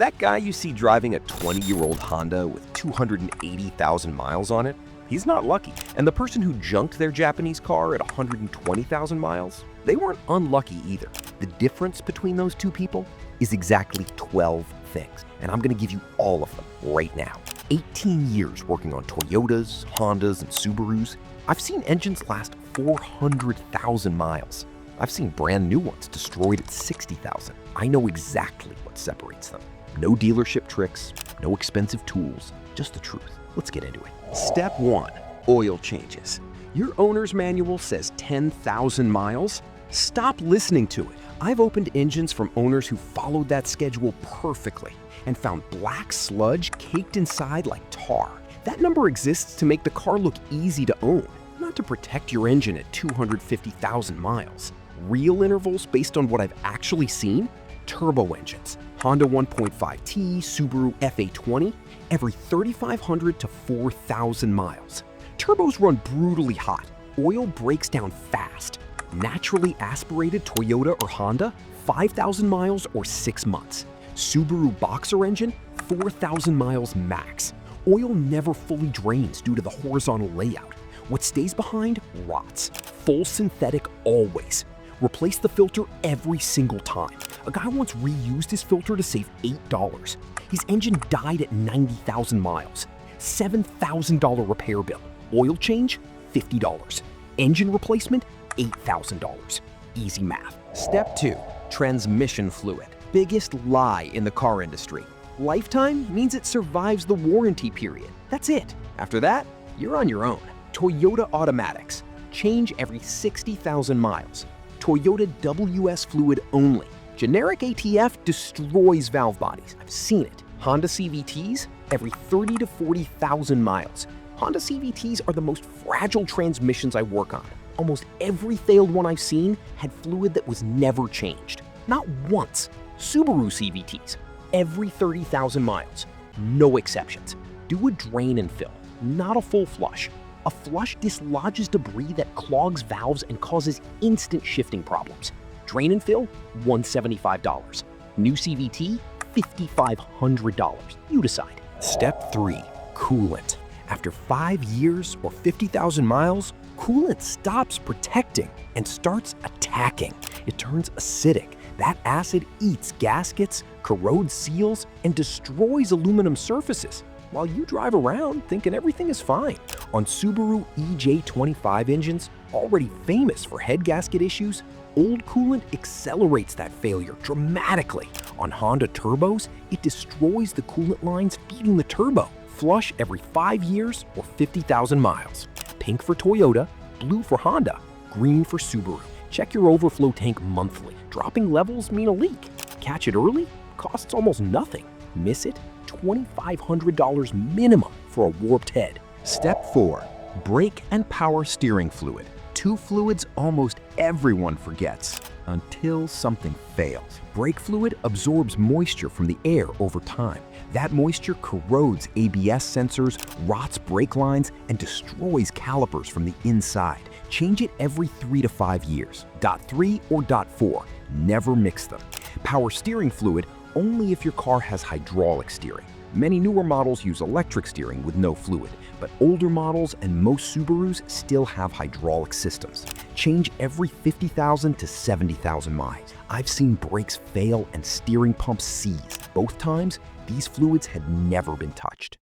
That guy you see driving a 20-year-old Honda with 280,000 miles on it, he's not lucky. And the person who junked their Japanese car at 120,000 miles, they weren't unlucky either. The difference between those two people is exactly 12 things, and I'm gonna give you all of them right now. 18 years working on Toyotas, Hondas, and Subarus, I've seen engines last 400,000 miles. I've seen brand new ones destroyed at 60,000. I know exactly what separates them. No dealership tricks, no expensive tools, just the truth. Let's get into it. Step 1. Oil changes. Your owner's manual says 10,000 miles? Stop listening to it. I've opened engines from owners who followed that schedule perfectly and found black sludge caked inside like tar. That number exists to make the car look easy to own, not to protect your engine at 250,000 miles. Real intervals based on what I've actually seen? Turbo engines. Honda 1.5T, Subaru FA20, every 3,500 to 4,000 miles. Turbos run brutally hot. Oil breaks down fast. Naturally aspirated Toyota or Honda, 5,000 miles or 6 months. Subaru Boxer engine, 4,000 miles max. Oil never fully drains due to the horizontal layout. What stays behind rots. Full synthetic always. Replace the filter every single time. A guy once reused his filter to save $8. His engine died at 90,000 miles. $7,000 repair bill. Oil change, $50. Engine replacement, $8,000. Easy math. Step 2. Transmission fluid. Biggest lie in the car industry. Lifetime means it survives the warranty period. That's it. After that, you're on your own. Toyota automatics. Change every 60,000 miles. Toyota WS fluid only. Generic ATF destroys valve bodies. I've seen it. Honda CVTs, every 30 to 40,000 miles. Honda CVTs are the most fragile transmissions I work on. Almost every failed one I've seen had fluid that was never changed. Not once. Subaru CVTs, every 30,000 miles. No exceptions. Do a drain and fill, not a full flush. A flush dislodges debris that clogs valves and causes instant shifting problems. Drain and fill, $175. New CVT, $5,500. You decide. Step 3. Coolant. After 5 years or 50,000 miles, coolant stops protecting and starts attacking. It turns acidic. That acid eats gaskets, corrodes seals, and destroys aluminum surfaces, while you drive around thinking everything is fine. On Subaru EJ25 engines, already famous for head gasket issues, old coolant accelerates that failure dramatically. On Honda turbos, it destroys the coolant lines feeding the turbo. Flush every 5 years or 50,000 miles. Pink for Toyota, blue for Honda, green for Subaru. Check your overflow tank monthly. Dropping levels mean a leak. Catch it early? Costs almost nothing. Miss it? $2,500 minimum for a warped head. Step 4. Brake and power steering fluid. Two fluids almost everyone forgets until something fails. Brake fluid absorbs moisture from the air over time. That moisture corrodes ABS sensors, rots brake lines, and destroys calipers from the inside. Change it every 3 to 5 years. .3 or .4. Never mix them. Power steering fluid only if your car has hydraulic steering. Many newer models use electric steering with no fluid, but older models and most Subarus still have hydraulic systems. Change every 50,000 to 70,000 miles. I've seen brakes fail and steering pumps seize. Both times, these fluids had never been touched.